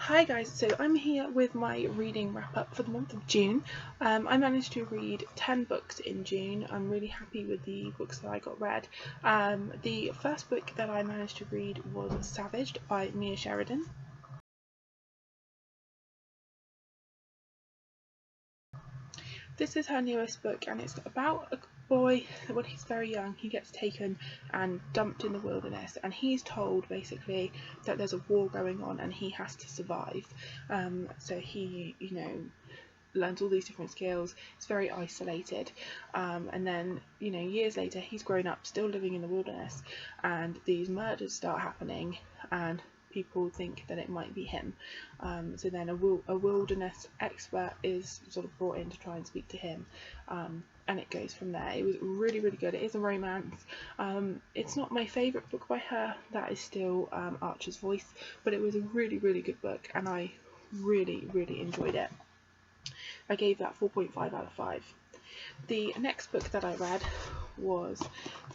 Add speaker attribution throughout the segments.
Speaker 1: Hi guys, so I'm here with my reading wrap up for the month of June. I managed to read 10 books in June. I'm really happy with the books that I got read. The first book that I managed to read was Savaged by Mia Sheridan. This is her newest book, and it's about a boy that when he's very young he gets taken and dumped in the wilderness, and he's told basically that there's a war going on and he has to survive. So he, learns all these different skills. It's very isolated, and then years later he's grown up, still living in the wilderness, and these murders start happening, and people think that it might be him. So then a wilderness expert is sort of brought in to try and speak to him, and it goes from there. It was really, really good. It is a romance. It's not my favourite book by her. That is still Archer's Voice, but it was a really, really good book, and I really, really enjoyed it. I gave that 4.5 out of 5. The next book that I read was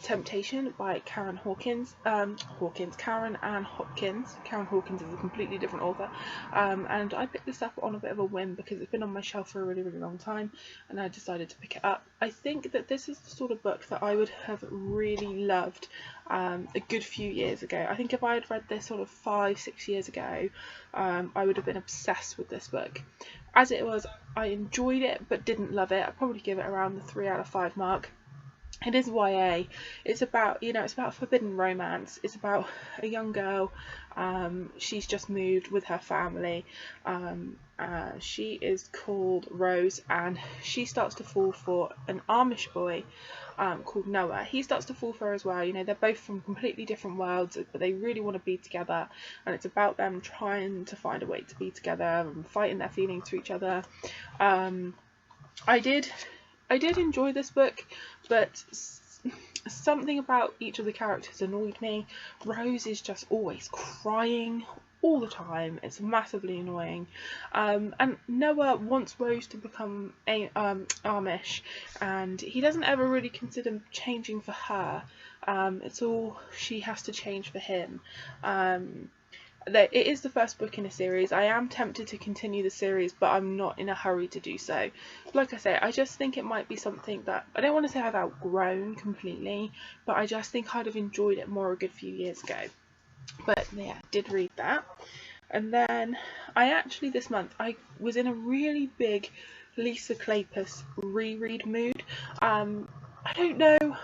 Speaker 1: Temptation by Karen Hawkins. Karen Ann Hopkins. Karen Hawkins is a completely different author, and I picked this up on a bit of a whim because it's been on my shelf for a really, really long time, and I decided to pick it up. I think that this is the sort of book that I would have really loved a good few years ago. I think if I had read this sort of 5-6 years ago, I would have been obsessed with this book. As it was, I enjoyed it but didn't love it. I'd probably give it around the 3 out of 5 mark. It is YA. It's about, it's about forbidden romance. It's about a young girl. She's just moved with her family. She is called Rose, and she starts to fall for an Amish boy called Noah. He starts to fall for her as well. They're both from completely different worlds, but they really want to be together, and it's about them trying to find a way to be together and fighting their feelings to each other. I did enjoy this book, but something about each of the characters annoyed me. Rose is just always crying all the time. It's massively annoying. And Noah wants Rose to become Amish, and he doesn't ever really consider changing for her. It's all she has to change for him. It is the first book in a series. I am tempted to continue the series, but I'm not in a hurry to do so. Like I say, I just think it might be something that, I don't want to say I've outgrown completely, but I just think I'd have enjoyed it more a good few years ago. But yeah, did read that. And then this month, I was in a really big Lisa Kleypas reread mood. I don't know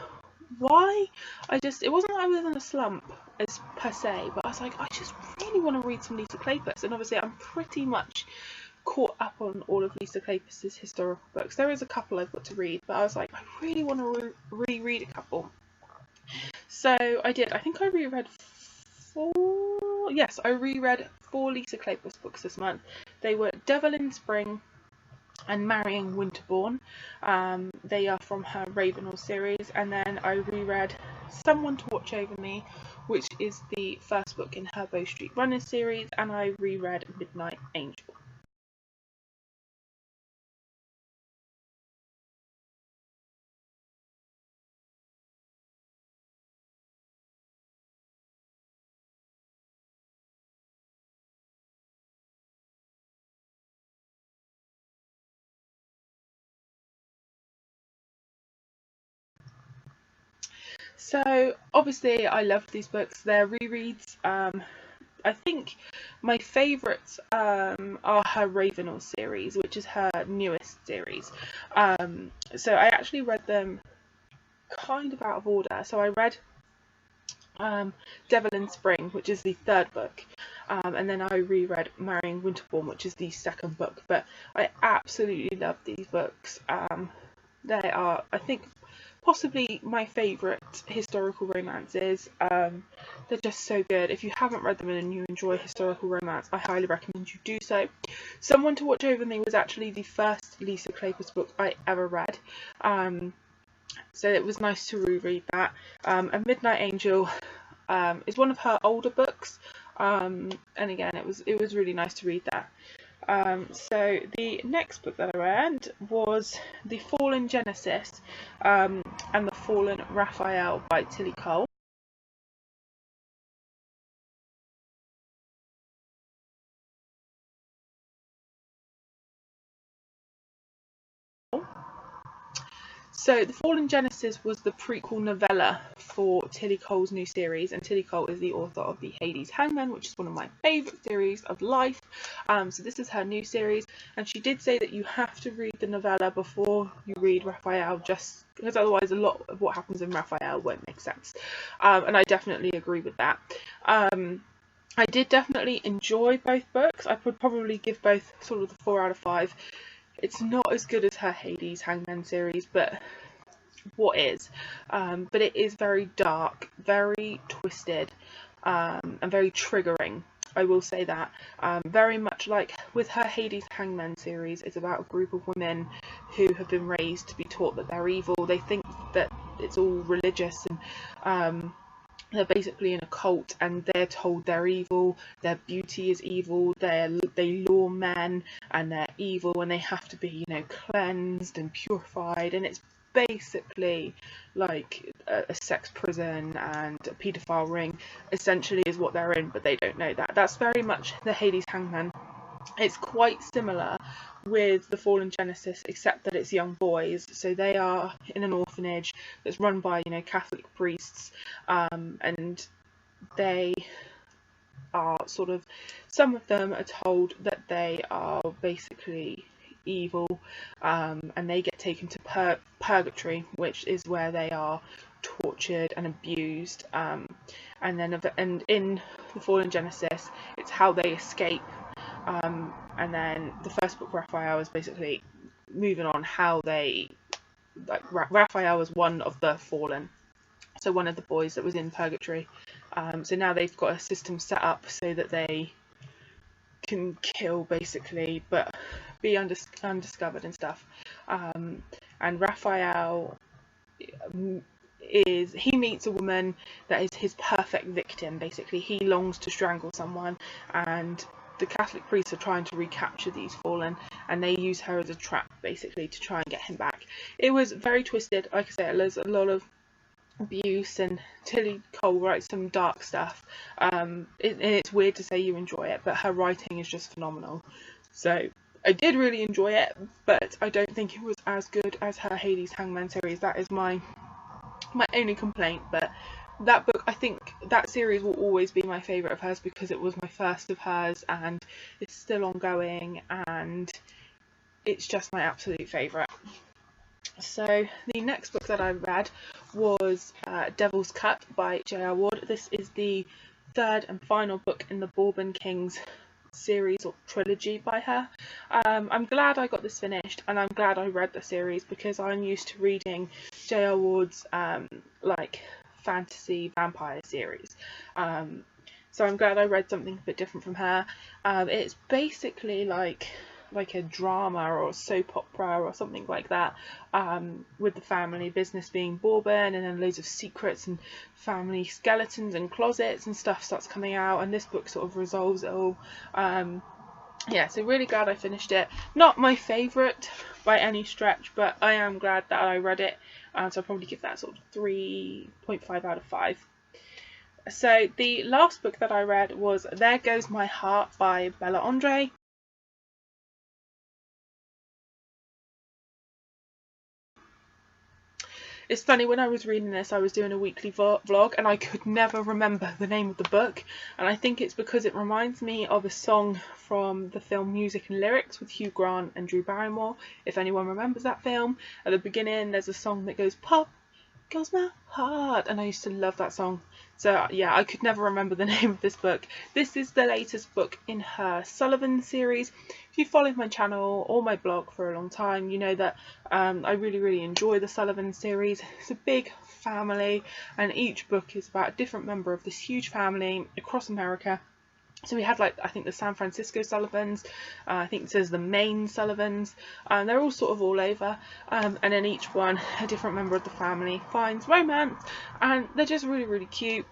Speaker 1: why. It wasn't that I was in a slump as per se, but I was like, I just really want to read some Lisa Kleypas, and obviously I'm pretty much caught up on all of Lisa Kleypas's historical books. There is a couple I've got to read, but I was like, I really want to reread a couple. So I did. I think I reread 4. Yes, I reread 4 Lisa Kleypas books this month. They were Devil in Spring and Marrying Winterbourne. They are from her Ravenel series, and then I reread Someone to Watch Over Me, which is the first book in her Bow Street Runners series, and I reread Midnight Angel. So obviously I loved these books. They're rereads. I think my favourites are her Ravenel series, which is her newest series. So I actually read them kind of out of order. So I read Devil in Spring, which is the 3rd book, and then I reread Marrying Winterbourne, which is the 2nd book. But I absolutely love these books. They are, I think, possibly my favourite historical romances. They're just so good. If you haven't read them and you enjoy historical romance, I highly recommend you do so. Someone to Watch Over Me was actually the first Lisa Kleypas book I ever read. So it was nice to reread that. And Midnight Angel is one of her older books, and again it was really nice to read that. So the next book that I read was The Fallen Genesis and The Fallen Raphael by Tilly Cole. So The Fall in Genesis was the prequel novella for Tilly Cole's new series, and Tilly Cole is the author of the Hades Hangman, which is one of my favourite series of life. So this is her new series, and she did say that you have to read the novella before you read Raphael, just because otherwise a lot of what happens in Raphael won't make sense. And I definitely agree with that. I did definitely enjoy both books. I would probably give both sort of the 4 out of 5. It's not as good as her Hades Hangman series, but what is? But it is very dark, very twisted, and very triggering. I will say that. Very much like with her Hades Hangman series, it's about a group of women who have been raised to be taught that they're evil. They think that it's all religious, and they're basically in a cult, and they're told they're evil, their beauty is evil, they lure men, and they're evil, and they have to be, you know, cleansed and purified, and it's basically like a sex prison and a paedophile ring essentially is what they're in, but they don't know that. That's very much the Hades Hangman. It's quite similar with The Fall in Genesis, except that it's young boys. So they are in an orphanage that's run by, you know, Catholic priests, and they are sort of, some of them are told that they are basically evil, and they get taken to purgatory, which is where they are tortured and abused, and in The Fall in Genesis, it's how they escape. And then the first book, Raphael, is basically moving on how they, like, Raphael was one of the fallen, so one of the boys that was in purgatory. So now they've got a system set up so that they can kill basically, but be undiscovered and stuff. And Raphael he meets a woman that is his perfect victim. Basically, he longs to strangle someone, and the Catholic priests are trying to recapture these fallen, and they use her as a trap basically to try and get him back. It was very twisted. Like I said, there's a lot of abuse, and Tilly Cole writes some dark stuff. And it's weird to say you enjoy it, but her writing is just phenomenal. So I did really enjoy it, but I don't think it was as good as her Hades Hangman series. That is my only complaint. But that book, I think that series will always be my favourite of hers, because it was my first of hers, and it's still ongoing, and it's just my absolute favourite. So the next book that I read was Devil's Cut by J.R. Ward. This is the third and final book in the Bourbon Kings series or trilogy by her. I'm glad I got this finished, and I'm glad I read the series, because I'm used to reading J.R. Ward's like fantasy vampire series. So I'm glad I read something a bit different from her. It's basically like a drama or a soap opera or something like that, with the family business being Bourbon, and then loads of secrets and family skeletons and closets and stuff starts coming out, and this book sort of resolves it all. Yeah, so really glad I finished it. Not my favourite by any stretch, but I am glad that I read it, so I'll probably give that sort of 3.5 out of 5. So the last book that I read was There Goes My Heart by Bella Andre. It's funny, when I was reading this, I was doing a weekly vlog, and I could never remember the name of the book, and I think it's because it reminds me of a song from the film Music and Lyrics with Hugh Grant and Drew Barrymore. If anyone remembers that film, at the beginning there's a song that goes, "Pop Goes My Heart," and I used to love that song. So yeah, I could never remember the name of this book. This is the latest book in her Sullivan series. If you followed my channel or my blog for a long time, you know that I really enjoy the Sullivan series. It's a big family, and each book is about a different member of this huge family across America. So we had, like, I think the San Francisco Sullivans, I think it says the Maine Sullivans, they're all sort of all over, and then each one, a different member of the family finds romance, and they're just really cute.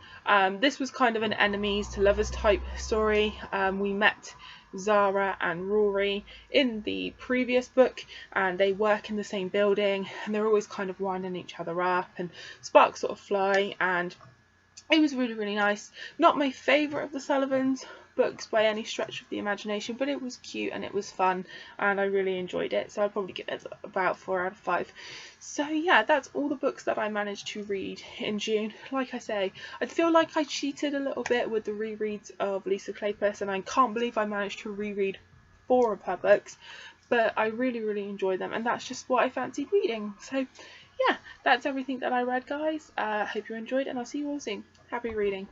Speaker 1: This was kind of an enemies to lovers type story. We met Zara and Rory in the previous book, and they work in the same building, and they're always kind of winding each other up, and sparks sort of fly, and it was really nice. Not my favourite of the Sullivans, books by any stretch of the imagination, but it was cute and it was fun and I really enjoyed it, so I'd probably give it about 4 out of 5. So yeah, that's all the books that I managed to read in June. Like I say, I feel like I cheated a little bit with the rereads of Lisa Kleypas, and I can't believe I managed to reread 4 of her books, but I really enjoy them, and that's just what I fancied reading. So yeah, that's everything that I read, guys. Hope you enjoyed, and I'll see you all soon. Happy reading.